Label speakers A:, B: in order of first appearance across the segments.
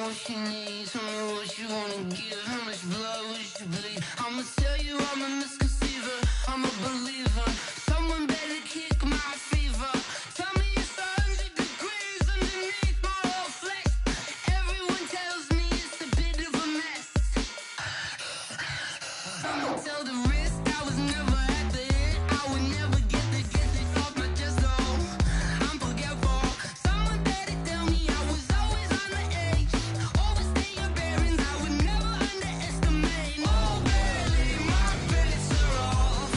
A: what she needs. Tell me what you wanna give. How much blood would you bleed? I'ma tell you I'm a misconceiver. I'm a believer. Someone better kick my fever. Tell me it's 100 degrees underneath my whole flesh. Everyone tells me it's a bit of a mess. I'ma tell the risk I was never at the end. I would never get this off my chest. Oh, I'm forgetful. Someone better tell me I was always on the edge. Overstay your bearings, I would never underestimate. Oh, barely, my bets are off.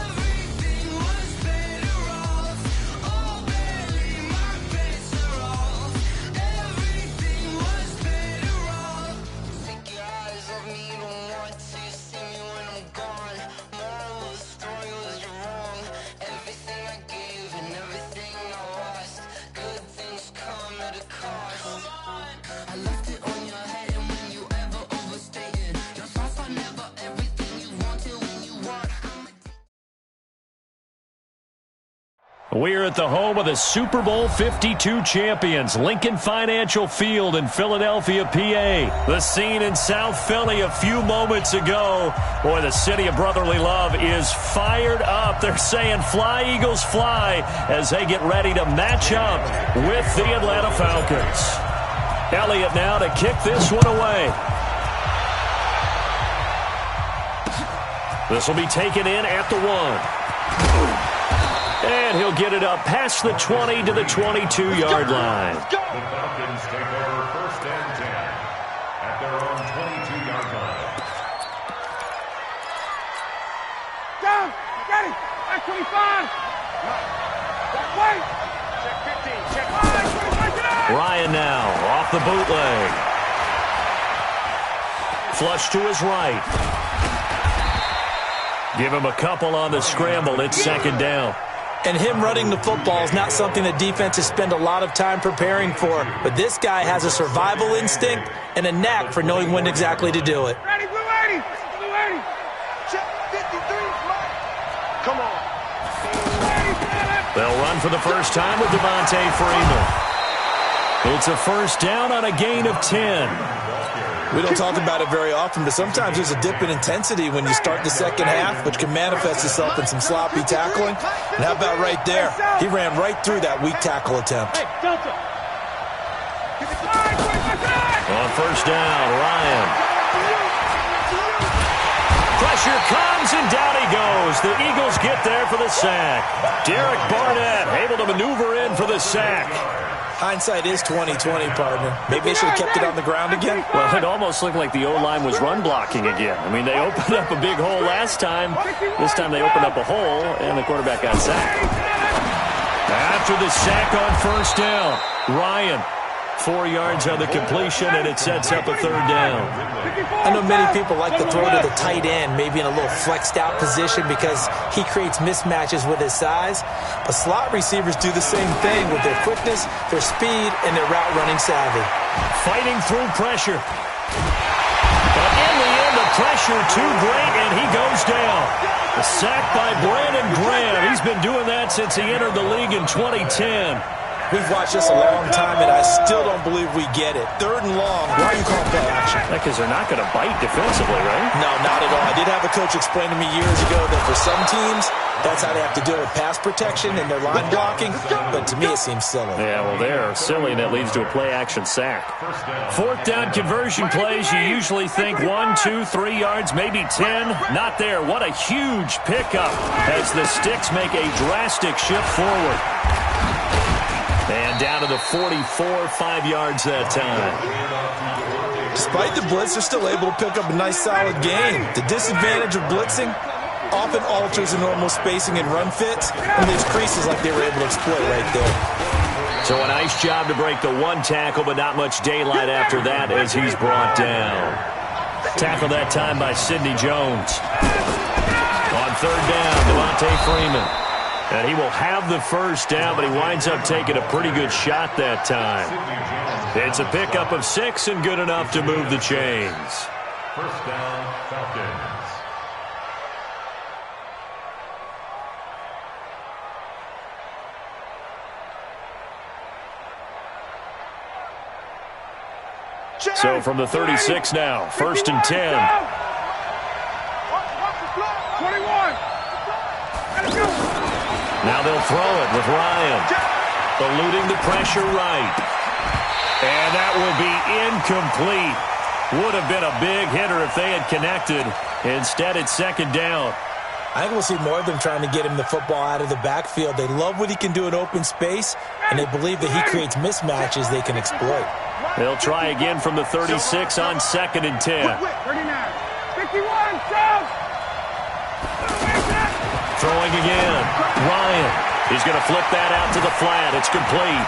A: Everything was better off. Oh, barely, my bets are off. Everything was better off. Take your eyes off me, don't want to see me when I'm gone. Moral of the story was you're wrong. Everything I gave and everything I lost. Good things come at a cost. I left it on your head, and when you ever overstated, your thoughts are never everything you wanted when you want.
B: We're at the home of the Super Bowl 52 champions, Lincoln Financial Field in Philadelphia, PA. The scene in South Philly a few moments ago. Boy, the city of brotherly love is fired up. They're saying fly, Eagles, fly, as they get ready to match up with the Atlanta Falcons. Elliott now to kick this one away. This will be taken in at the 1. And he'll get it up past the 20 to the 22-yard line.
C: The Falcons take over 1st and 10 at their own 22-yard line.
D: Down! Get it! Back 25! Back way! Check 15, check 5, 25, get out!
B: Ryan now off the bootleg. Flush to his right. Give him a couple on the scramble. It's 2nd down.
E: And him running the football is not something that defenses spend a lot of time preparing for. But this guy has a survival instinct and a knack for knowing when exactly to do it.
D: Ready, blue 80! Blue 80! Check 53, come on.
B: They'll run for the first time with Devontae Freeman. It's a 1st down on a gain of 10.
E: We don't talk about it very often, but sometimes there's a dip in intensity when you start the second half, which can manifest itself in some sloppy tackling. And how about right there? He ran right through that weak tackle attempt.
B: On 1st down, Ryan. Pressure comes, and down he goes. The Eagles get there for the sack. Derek Barnett able to maneuver in for the sack.
E: Hindsight is 20/20, partner. Maybe they should have kept it on the ground again.
B: Well, it almost looked like the O-line was run blocking again. I mean, they opened up a big hole last time. This time they opened up a hole, and the quarterback got sacked. After the sack on 1st down, Ryan, 4 yards on the completion, and it sets up a 3rd down.
E: I know many people like to throw to the tight end, maybe in a little flexed out position because he creates mismatches with his size. But slot receivers do the same thing with their quickness, their speed, and their route running savvy.
B: Fighting through pressure. But in the end, the pressure too great, and he goes down. A sack by Brandon Graham. He's been doing that since he entered the league in 2010.
E: We've watched this a long time, and I still don't believe we get it. 3rd and long. Why are you calling play action?
B: Because they're not going to bite defensively, right?
E: No, not at all. I did have a coach explain to me years ago that for some teams, that's how they have to deal with pass protection and their line blocking. But to me, it seems silly.
B: Yeah, well, they're silly, and that leads to a play-action sack. 4th down conversion plays, you usually think 1, 2, 3 yards, maybe 10. Not there. What a huge pickup as the Sticks make a drastic shift forward. And down to the 44, 5 yards that time.
E: Despite the blitz, they're still able to pick up a nice, solid gain. The disadvantage of blitzing often alters the normal spacing and run fits, and leaves creases like they were able to exploit right there.
B: So a nice job to break the 1 tackle, but not much daylight after that as he's brought down. Tackle that time by Sidney Jones. On 3rd down, Devontae Freeman. And he will have the 1st down, but he winds up taking a pretty good shot that time. It's a pickup of 6 and good enough to move the chains.
C: 1st down, Falcons.
B: So from the 36 now, 1st and 10.
D: 21.
B: Now they'll throw it with Ryan. Eluding the pressure right. And that will be incomplete. Would have been a big hitter if they had connected. Instead, it's 2nd down.
E: I think we'll see more of them trying to get him the football out of the backfield. They love what he can do in open space, and they believe that he creates mismatches they can exploit.
B: They'll try again from the 36 on 2nd and 10.
D: 39. 51. Jump.
B: Throwing again. Ryan. He's going to flip that out to the flat. It's complete.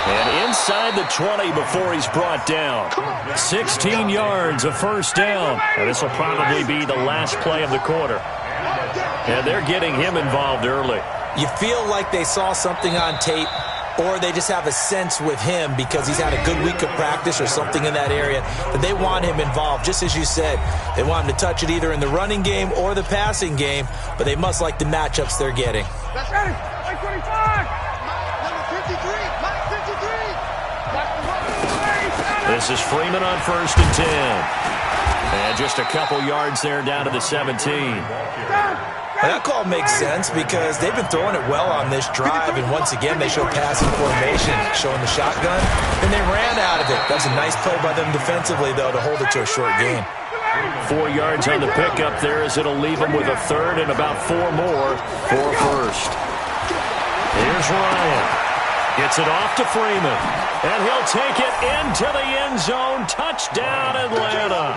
B: And inside the 20 before he's brought down. 16 yards, a 1st down. And this will probably be the last play of the quarter. And they're getting him involved early.
E: You feel like they saw something on tape, or they just have a sense with him because he's had a good week of practice or something in that area that they want him involved. Just as you said, they want him to touch it either in the running game or the passing game, but they must like the matchups they're getting.
D: Let's get it. 25. Number 53.
B: This is Freeman on 1st and 10. And just a couple yards there down to the 17.
E: Well, that call makes sense because they've been throwing it well on this drive, and once again they show passing formation, showing the shotgun, and they ran out of it. That was a nice play by them defensively, though, to hold it to a short gain.
B: 4 yards on the pickup there as it'll leave them with a 3rd and about 4 more for a 1st. Here's Ryan. Gets it off to Freeman. And he'll take it into the end zone. Touchdown, Atlanta.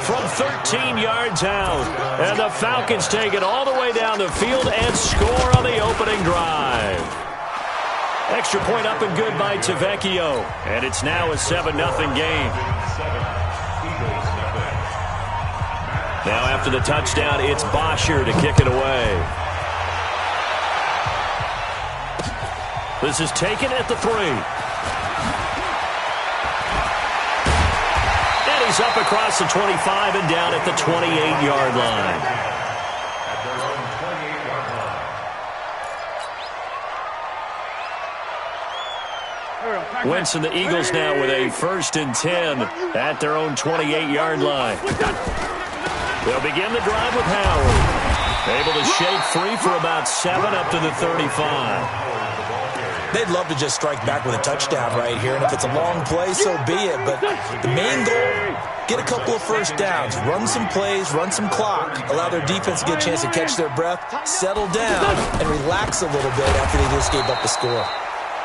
B: From 13 yards out. And the Falcons take it all the way down the field and score on the opening drive. Extra point up and good by Tavecchio. And it's now a 7-0 game. Now after the touchdown, it's Bosher to kick it away. This is taken at the 3. And he's up across the 25 and down at the 28-yard line. Wentz and the Eagles now with a 1st and 10 at their own 28-yard line. They'll begin the drive with Howard. Able to shake free for about 7 up to the 35.
E: They'd love to just strike back with a touchdown right here, and if it's a long play, so be it. But the main goal, get a couple of 1st downs, run some plays, run some clock, allow their defense to get a chance to catch their breath, settle down, and relax a little bit after they just gave up the score.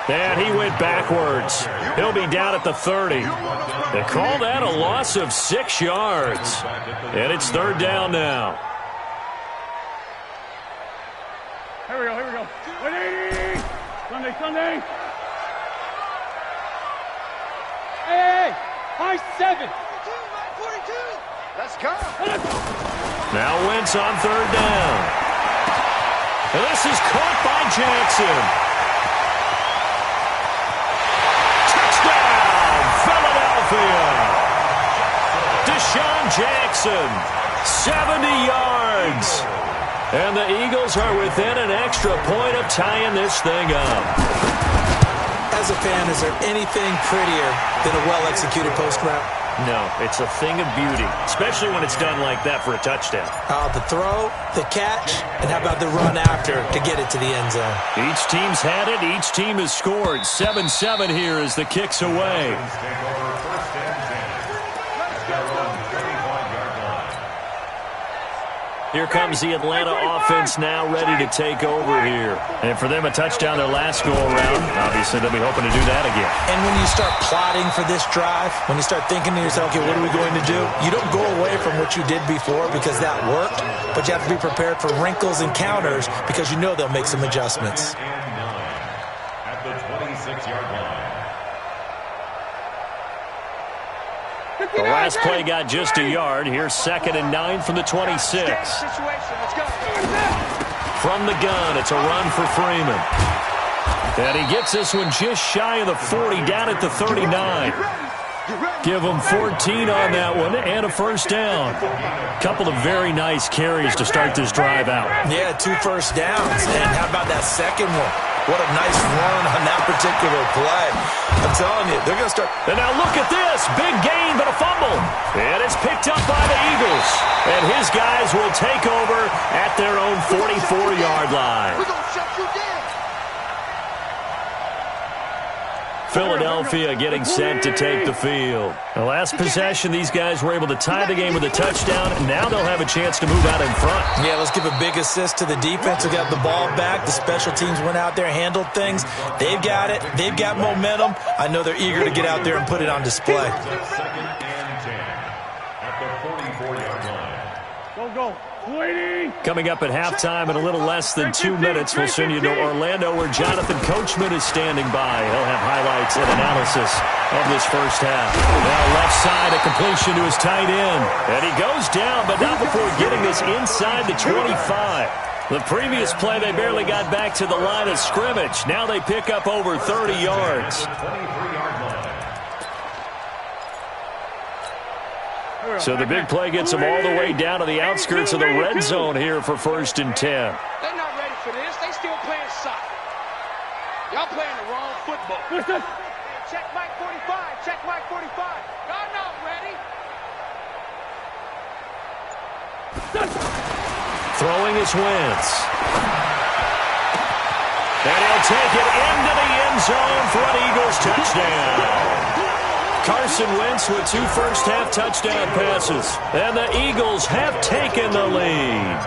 B: And he went backwards. He'll be down at the 30. They call that a loss of 6 yards. And it's 3rd down now.
D: Here we go. 180. Sunday. Hey, high 7. 42. Let's go.
B: Now Wentz on 3rd down. And this is caught by Jackson. Touchdown, Philadelphia. Deshaun Jackson, 70 yards. And the Eagles are within an extra point of tying this thing up.
E: As a fan, is there anything prettier than a well-executed post route?
B: No, it's a thing of beauty, especially when it's done like that for a touchdown.
E: The throw, the catch, and how about the run after to get it to the end zone?
B: Each team's had it. Each team has scored. 7-7 here as the kick's away. Here comes the Atlanta offense now ready to take over here. And for them, a touchdown their last go-around. Obviously, they'll be hoping to do that again.
E: And when you start plotting for this drive, when you start thinking to yourself, okay, what are we going to do? You don't go away from what you did before because that worked, but you have to be prepared for wrinkles and counters because you know they'll make some adjustments.
C: At the 26-yard line.
B: The last play got just a yard. Here's 2nd and 9 from the 26. From the gun, it's a run for Freeman. And he gets this one just shy of the 40, down at the 39. Give him 14 on that one and a 1st down. Couple of very nice carries to start this drive out.
E: Yeah, 2 first downs. And how about that second one? What a nice run on that particular play. I'm telling you, they're going to start.
B: And now look at this. Big gain, but a fumble. And it's picked up by the Eagles. And his guys will take over at their own 44-yard line.
D: We're going to shut you down.
B: Philadelphia getting set to take the field. The last possession, these guys were able to tie the game with a touchdown, and now they'll have a chance to move out in front.
E: Yeah, let's give a big assist to the defense who got the ball back. The special teams went out there, handled things. They've got it. They've got momentum. I know they're eager to get out there and put it on display.
C: Second and 10 at the 44-yard line.
D: Go. 20.
B: Coming up at halftime in a little less than 2 minutes, we'll send you to Orlando where Jonathan Coachman is standing by. He'll have highlights and analysis of this first half. Now left side, a completion to his tight end. And he goes down, but not before getting this inside the 25. The previous play, they barely got back to the line of scrimmage. Now they pick up over 30 yards.
C: 23-yard line.
B: So the big play gets them all the way down to the outskirts of the red zone here for 1st and 10.
D: They're not ready for this. They still playing soccer. Y'all playing the wrong football. Check Mike 45. Check Mike 45. Y'all not ready.
B: Throwing is Wentz. And he'll take it into the end zone for an Eagles touchdown. Carson Wentz with 2 first-half touchdown passes. And the Eagles have taken the lead.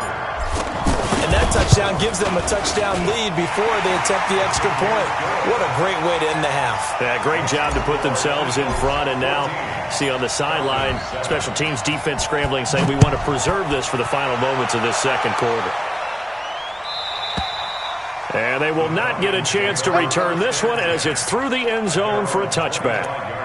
E: And that touchdown gives them a touchdown lead before they attempt the extra point. What a great way to end the half.
B: Yeah, great job to put themselves in front. And now, see on the sideline, special teams defense scrambling, saying we want to preserve this for the final moments of this second quarter. And they will not get a chance to return this one as it's through the end zone for a touchback.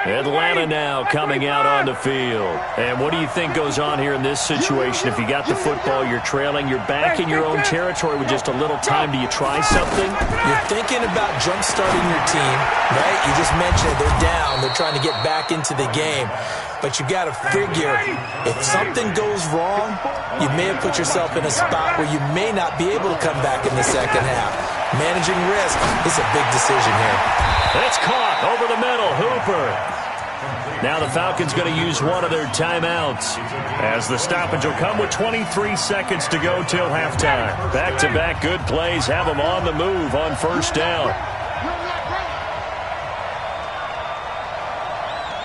B: Atlanta now coming out on the field. And what do you think goes on here in this situation? If you got the football, you're trailing, you're back in your own territory with just a little time. Do you try something?
E: You're thinking about jump-starting your team, right? You just mentioned they're down. They're trying to get back into the game. But you got to figure, if something goes wrong, you may have put yourself in a spot where you may not be able to come back in the second half. Managing risk is a big decision here.
B: It's caught over the middle. Hooper. Now the Falcons going to use one of their timeouts as the stoppage will come with 23 seconds to go till halftime. Back-to-back good plays have them on the move on 1st down.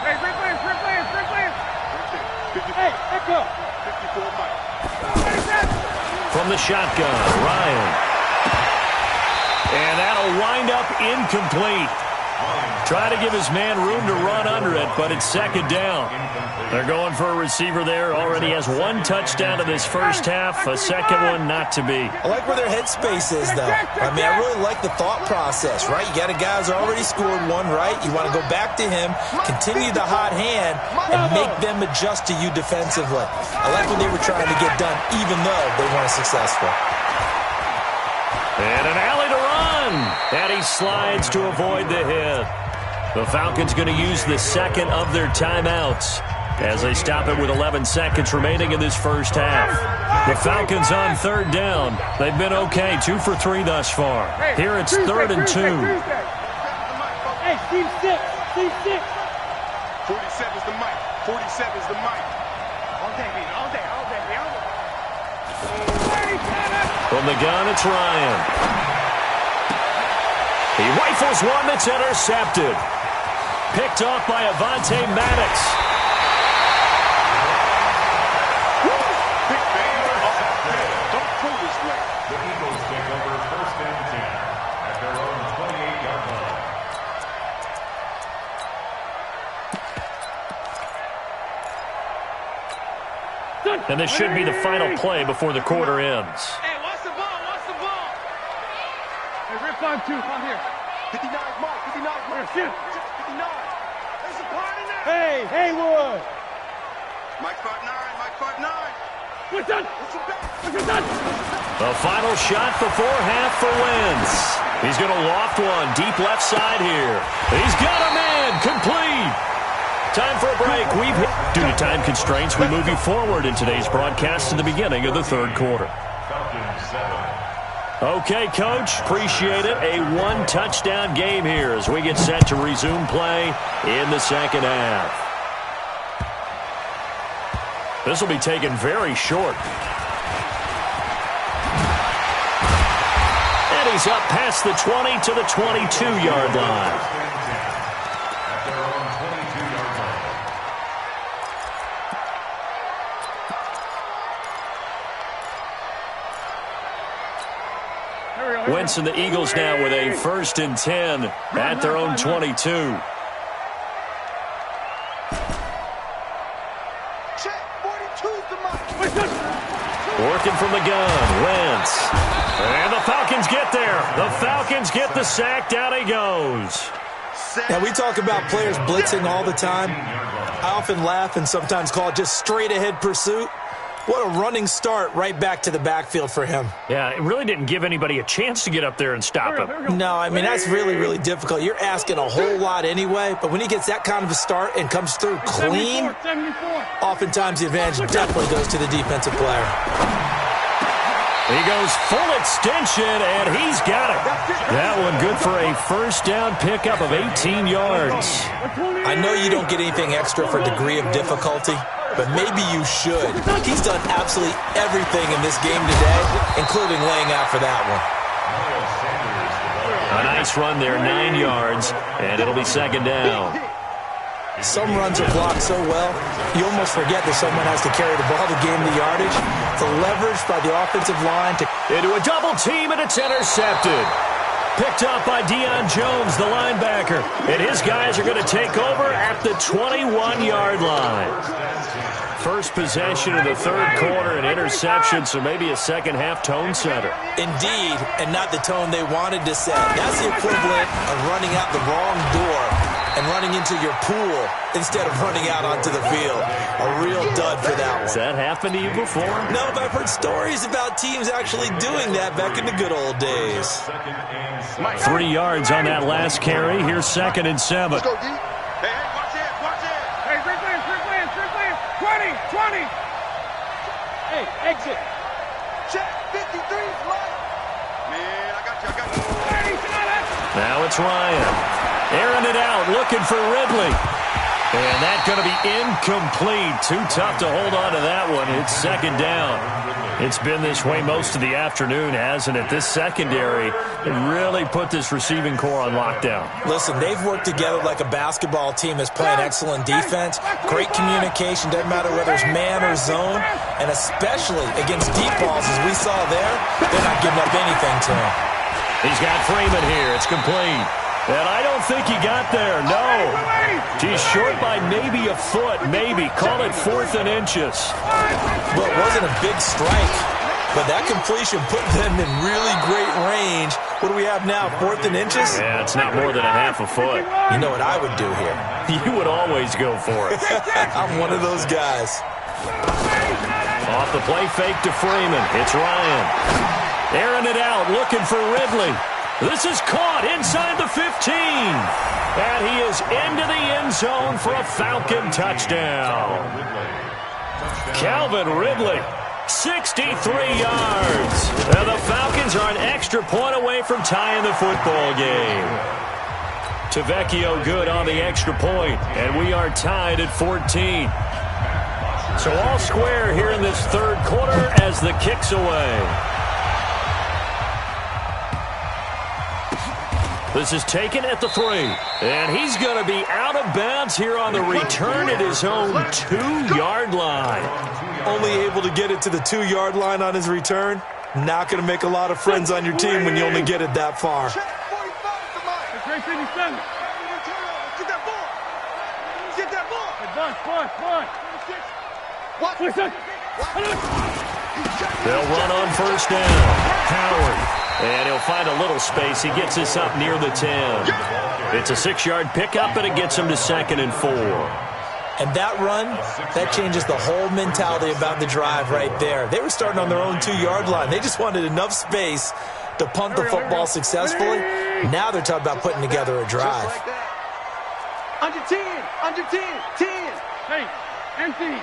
D: Hey, great players. Hey, let's go. 54 Mike.
B: From the shotgun, Ryan. And that'll wind up incomplete. Trying to give his man room to run under it, but it's 2nd down. They're going for a receiver there. Already has 1 touchdown in this first half, a second one not to be.
E: I like where their headspace is, though. I mean, I really like the thought process, right? You got a guy who's already scored 1, right? You want to go back to him, continue the hot hand, and make them adjust to you defensively. I like what they were trying to get done, even though they weren't successful.
B: And an alley to run. And he slides to avoid the hit. The Falcons going to use the second of their timeouts as they stop it with 11 seconds remaining in this first half. The Falcons on 3rd down. They've been okay, 2 for 3 thus far. Here it's 3rd and 2.
D: Hey, Steve 6. 47's the mic. 47's the mic. All day.
B: From the gun, it's Ryan. He rifles one that's intercepted. Picked off by Avonte Maddox.
D: Don't throw this way.
C: The Eagles take over 1st and 10 at their own 28-yard line.
B: And this should be the final play before the quarter ends.
D: Hey, watch the ball. Hey, Rip on 2. Come here. 59 Mark. 59 Mark. Shoot. 59. There's a part in there. Hey, Haywood. Mike 5'9. What's that?
B: The final shot before half for Wentz. He's going to loft one deep left side here. He's got a man complete. Time for a break. Due to time constraints, we move you forward in today's broadcast to the beginning of the 3rd quarter.
C: Falcons
B: Okay, Coach, appreciate it. A one-touchdown game here as we get set to resume play in the second half. This will be taken very short. And he's up past the 20 to the 22-yard line. Wentz and the Eagles now with a 1st and 10 at their own 22. Working from the gun, Wentz. And the Falcons get there. The Falcons get the sack. Down he goes.
E: Now, we talk about players blitzing all the time. I often laugh and sometimes call it just straight-ahead pursuit. What a running start right back to the backfield for him.
B: Yeah, it really didn't give anybody a chance to get up there and stop him.
E: No, I mean, that's really, really difficult. You're asking a whole lot anyway, but when he gets that kind of a start and comes through clean, oftentimes the advantage definitely goes to the defensive player.
B: He goes full extension, and he's got it. That one good for a first down pickup of 18 yards.
E: I know you don't get anything extra for degree of difficulty, but maybe you should. He's done absolutely everything in this game today, including laying out for that one.
B: A nice run there, 9 yards, and it'll be second down.
E: Some runs are blocked so well, you almost forget that someone has to carry the ball to gain the yardage. The leverage by the offensive line to
B: into a double team, and it's intercepted. Picked up by Deion Jones, the linebacker. And his guys are going to take over at the 21-yard line. First possession of the third quarter, an interception, so maybe a second-half tone setter.
E: Indeed, and not the tone they wanted to set. That's the equivalent of running out the wrong door and running into your pool instead of running out onto the field. A real dud for that one.
B: Has that happened to you before?
E: No, but I've heard stories about teams actually doing that back in the good old days.
B: 3 yards on that last carry. Here's 2nd and 7.
D: Let's go, D. Hey, watch it, watch it. Hey, free clear. 20. Hey, exit. Check, 53, right. Man, I got you.
B: Now it's Ryan. Airing it out, looking for Ridley. And that's going to be incomplete. Too tough to hold on to that one. It's second down. It's been this way most of the afternoon, hasn't it? This secondary really put this receiving core on lockdown.
E: Listen, they've worked together like a basketball team that's playing excellent defense. Great communication, doesn't matter whether it's man or zone. And especially against deep balls, as we saw there, they're not giving up anything to him.
B: He's got Freeman here. It's complete. And I don't think he got there, no. He's short by maybe a foot, maybe. Call it 4th and inches.
E: Well, it wasn't a big strike, but that completion put them in really great range. What do we have now, 4th and inches?
B: Yeah, it's not more than a half a foot.
E: You know what I would do here?
B: You would always go for it.
E: I'm one of those guys.
B: Off the play fake to Freeman. It's Ryan. Airing it out, looking for Ridley. This is caught inside the 15. And he is into the end zone for a Falcon touchdown. Calvin Ridley, 63 yards. And the Falcons are an extra point away from tying the football game. Tavecchio good on the extra point, and we are tied at 14. So all square here in this third quarter as the kick's away. This is taken at the 3. And he's going to be out of bounds here on the return at his own 2-yard line.
E: Only able to get it to the 2-yard line on his return. Not going to make a lot of friends on your team when you only get it that far.
D: Get that ball.
B: They'll run on first down. Howard. And he'll find a little space. He gets this up near the 10. It's a 6-yard pickup, and it gets him to 2nd and 4.
E: And that run, that changes the whole mentality about the drive right there. They were starting on their own 2-yard line. They just wanted enough space to punt the football successfully. Now they're talking about putting together a drive.
D: Under 10. 10. Hey, empty.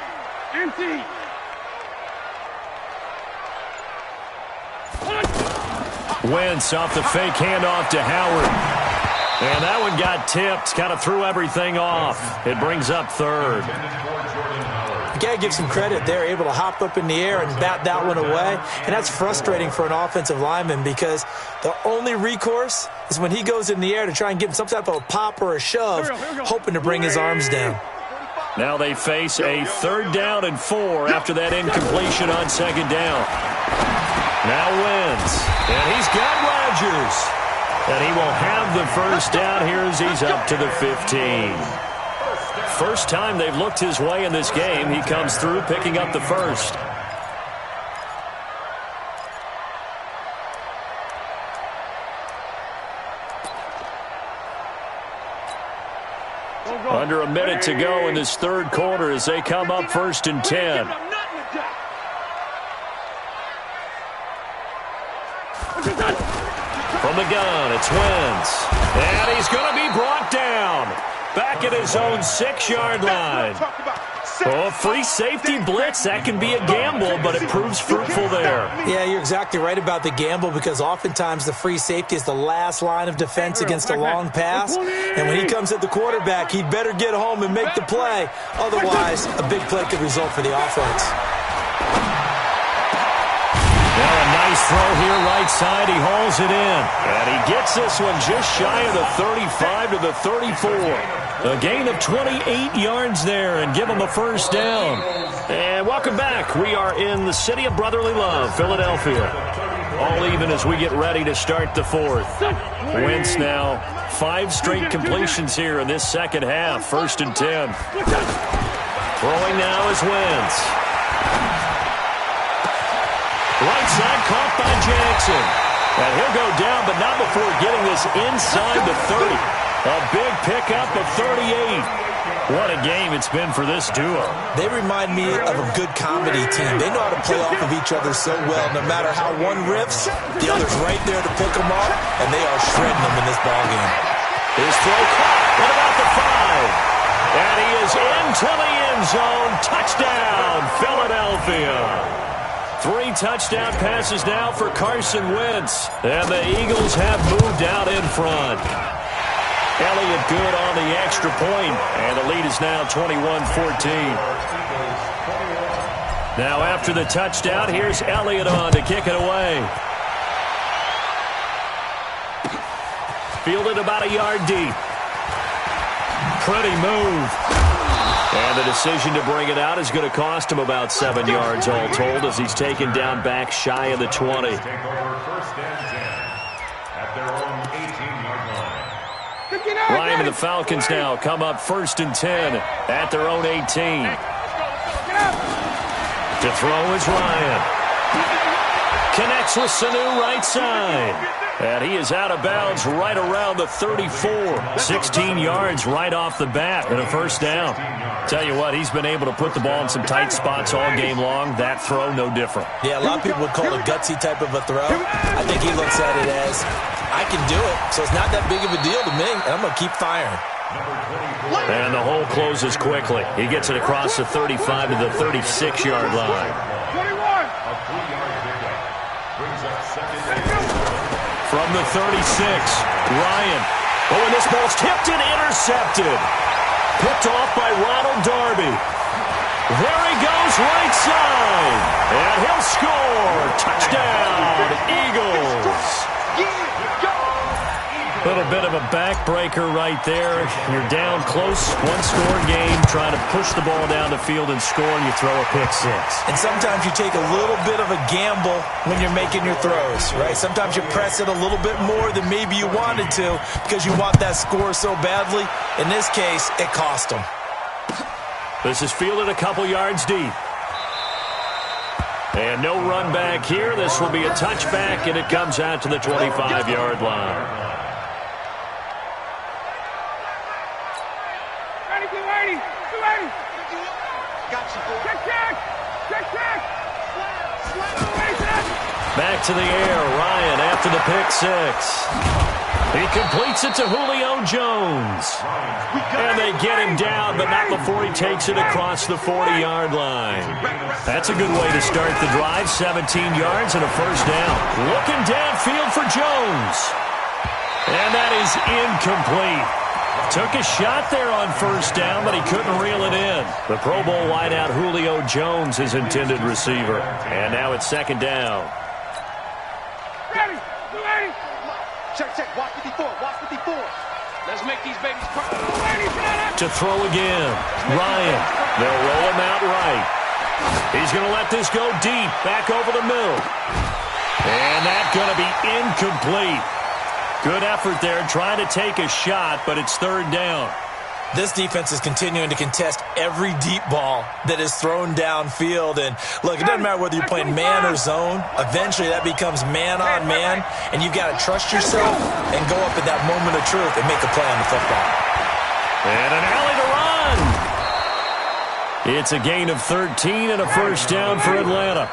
B: Wentz off the fake handoff to Howard. And that one got tipped, kind of threw everything off. It brings up third.
E: You got to give some credit. They're able to hop up in the air and bat that one away. And that's frustrating for an offensive lineman because the only recourse is when he goes in the air to try and give him some type of a pop or a shove, hoping to bring his arms down.
B: Now they face a 3rd down and 4 after that incompletion on 2nd down. Now Wentz. And he's got Rodgers. And he will have the 1st down here as he's up to the 15. First time they've looked his way in this game. He comes through picking up the 1st. Under a minute to go in this 3rd quarter as they come up 1st and 10. From the gun, it's Wentz. And he's going to be brought down. Back at his own 6-yard line. Oh, free safety blitz, that can be a gamble, but it proves fruitful there.
E: Yeah, you're exactly right about the gamble because oftentimes the free safety is the last line of defense against a long pass. And when he comes at the quarterback, he'd better get home and make the play. Otherwise, a big play could result for the offense.
B: Now a nice throw here right side. He hauls it in. And he gets this one just shy of the 35 to the 34. A gain of 28 yards there and give him a 1st down. And welcome back. We are in the city of brotherly love, Philadelphia. All even as we get ready to start the 4th. Wentz now 5 straight completions here in this 2nd half. 1st and 10. Throwing now is Wentz. Right side caught by Jackson. And he'll go down, but not before getting this inside the 30. A big pickup of 38. What a game it's been for this duo.
E: They remind me of a good comedy team. They know how to play off of each other so well. No matter how one riffs, the other's right there to pick them up, and they are shredding them in this ballgame.
B: His throw caught. What about the 5? And he is into the end zone. Touchdown, Philadelphia. 3 touchdown passes now for Carson Wentz. And the Eagles have moved out in front. Elliott good on the extra point, and the lead is now 21-14. Now after the touchdown, here's Elliott on to kick it away. Fielded about a yard deep. Pretty move. And the decision to bring it out is going to cost him about 7 yards all told as he's taken down back shy of the 20. Ryan and the Falcons now come up 1st and 10 at their own 18. To throw is Ryan. Connects with Sanu right side. And he is out of bounds right around the 34. 16 yards right off the bat and a 1st down. Tell you what, he's been able to put the ball in some tight spots all game long. That throw, no different.
E: Yeah, a lot of people would call it a gutsy type of a throw. I think he looks at it as, I can do it, so it's not that big of a deal to me, and I'm going to keep firing.
B: And the hole closes quickly. He gets it across the 35 to the 36-yard line. From the 36, Ryan. Oh, and this ball's tipped and intercepted. Picked off by Ronald Darby. There he goes right side. And he'll score. Touchdown, Eagles. A little bit of a backbreaker right there. You're down close, one-score game, trying to push the ball down the field and score, and you throw a pick 6.
E: And sometimes you take a little bit of a gamble when you're making your throws, right? Sometimes you press it a little bit more than maybe you wanted to because you want that score so badly. In this case, it cost them.
B: This is fielded a couple yards deep. And no run back here. This will be a touchback, and it comes out to the 25-yard line. Back to the air, Ryan after the pick 6. He completes it to Julio Jones. And they get him down, but not before he takes it across the 40-yard line. That's a good way to start the drive. 17 yards and a first down. Looking downfield for Jones. And that is incomplete. Took a shot there on first down, but he couldn't reel it in. The Pro Bowl wideout Julio Jones, his intended receiver. And now it's second down.
D: Ready. Check. Watch 54. Let's make these babies cry.
B: To throw again. Ryan. They'll roll him out right. He's going to let this go deep. Back over the middle. And that's going to be incomplete. Good effort there, trying to take a shot, but it's third down.
E: This defense is continuing to contest every deep ball that is thrown downfield. And, look, it doesn't matter whether you're playing man or zone. Eventually, that becomes man-on-man, and you've got to trust yourself and go up at that moment of truth and make a play on the football.
B: And an alley to run. It's a gain of 13 and a first down for Atlanta.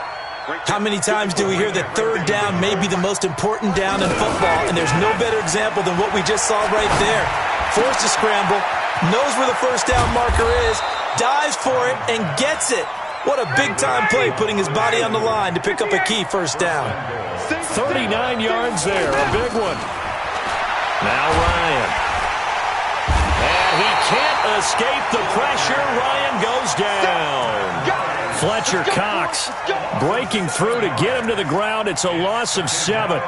E: How many times do we hear that third down may be the most important down in football, and there's no better example than what we just saw right there. Forced to scramble, knows where the first down marker is, dives for it, and gets it. What a big-time play, putting his body on the line to pick up a key first down.
B: 39 yards there, a big one. Now Ryan. And he can't escape the pressure. Ryan goes down. Fletcher Cox breaking through to get him to the ground. It's a loss of 7.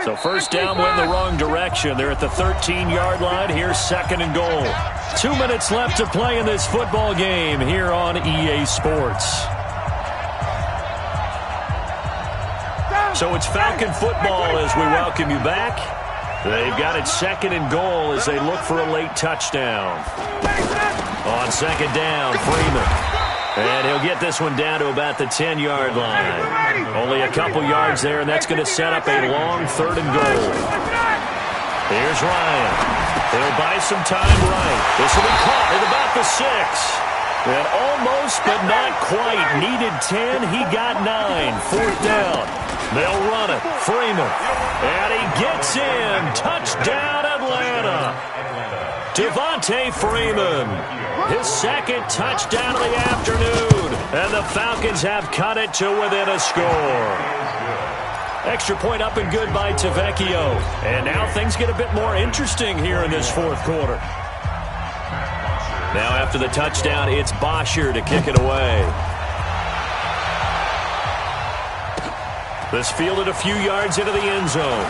B: So first down went the wrong direction. They're at the 13-yard line. Here's second and goal. 2 minutes left to play in this football game here on EA Sports. So it's Falcon football as we welcome you back. They've got it second and goal as they look for a late touchdown. On second down, Freeman. And he'll get this one down to about the 10-yard line. Only a couple yards there, and that's going to set up a long third and goal. Here's Ryan. He'll buy some time right. This will be caught at about the 6. And almost, but not quite. Needed 10. He got 9. Fourth down. They'll run it. Freeman. And he gets in. Touchdown, Atlanta. Devontae Freeman. His second touchdown of the afternoon. And the Falcons have cut it to within a score. Extra point up and good by Tavecchio. And now things get a bit more interesting here in this fourth quarter. Now after the touchdown, it's Bosher to kick it away. This fielded a few yards into the end zone.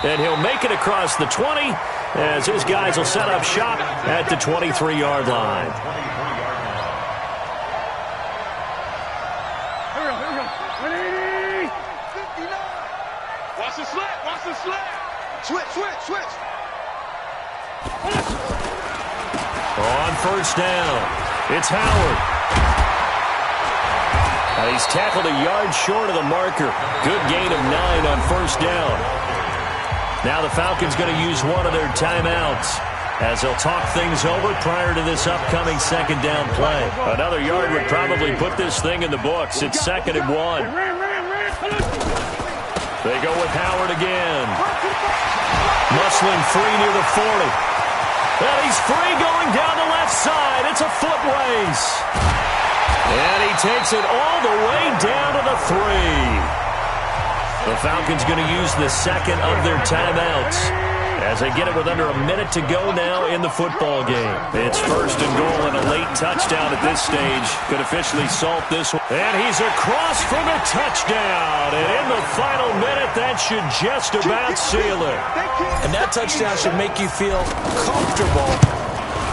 B: And he'll make it across the 20 as his guys will set up shop at the 23-yard line.
D: Watch the slant. Switch.
B: On first down, it's Howard. He's tackled a yard short of the marker. Good gain of 9 on first down. Now the Falcons going to use one of their timeouts as they'll talk things over prior to this upcoming second down play. Another yard would probably put this thing in the books. It's second and 1. They go with Howard again. Muscling free near the 40. And he's free going down the left side. It's a foot race. And he takes it all the way down to the 3. The Falcons going to use the second of their timeouts as they get it with under a minute to go now in the football game. It's first and goal, and a late touchdown at this stage could officially salt this one. And he's across for the touchdown. And in the final minute, that should just about seal it.
E: And that touchdown should make you feel comfortable.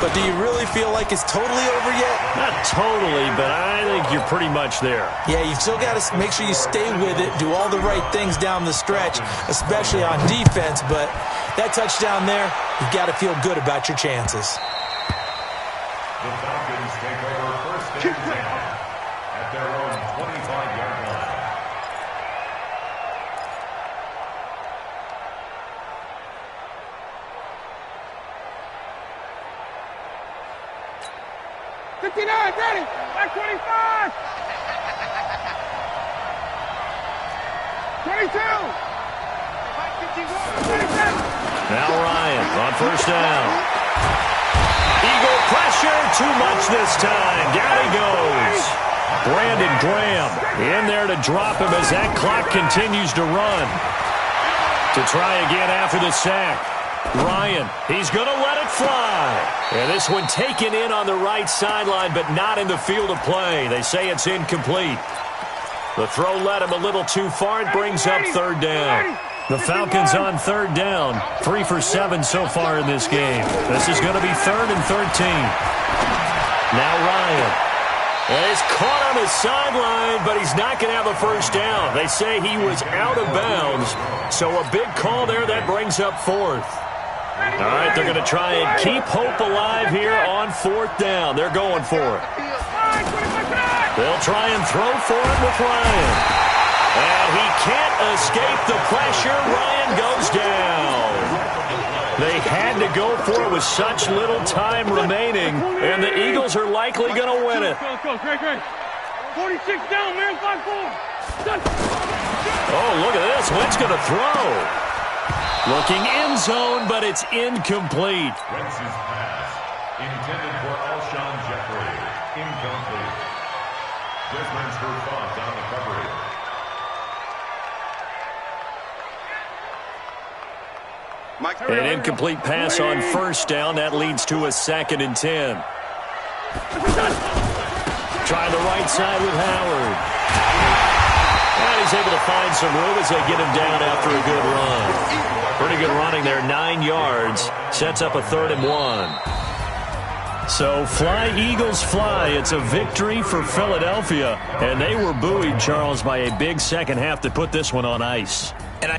E: But do you really feel like it's totally over yet?
B: Not totally, but I think you're pretty much there.
E: Yeah, you've still got to make sure you stay with it, do all the right things down the stretch, especially on defense. But that touchdown there, you've got to feel good about your chances.
C: The Falcons take over first and 10 at their own 25-yard line.
D: 59, ready. Back 25. 22. 27.
B: Now Ryan on first down. Eagle pressure, too much this time. Down he goes. Brandon Graham in there to drop him as that clock continues to run. To try again after the sack. Ryan, he's going to let it fly. And this one taken in on the right sideline, but not in the field of play. They say it's incomplete. The throw led him a little too far. It brings up third down. The Falcons on third down. 3 for 7 so far in this game. This is going to be 3rd and 13. Now Ryan. And he's caught on the sideline, but he's not going to have a first down. They say he was out of bounds. So a big call there that brings up 4th. All right, they're going to try and keep hope alive here on 4th down. They're going for it. They'll try and throw for it with Ryan. And he can't escape the pressure. Ryan goes down. They had to go for it with such little time remaining, and the Eagles are likely going to win it.
D: Great. 46 down, man, 5-4.
B: Oh, look at this. Wentz going to throw. Looking end zone, but it's incomplete.
C: Wentz's pass intended for Alshon Jeffrey. Incomplete. Desmond Trufant on the coverage.
B: An incomplete pass on first down. That leads to a 2nd and 10. Trying the right side with Howard. And he's able to find some room as they get him down after a good run. Pretty good running there, 9 yards. Sets up a 3rd and 1. So fly, Eagles, fly. It's a victory for Philadelphia. And they were buoyed, Charles, by a big second half that put this one on ice.
E: And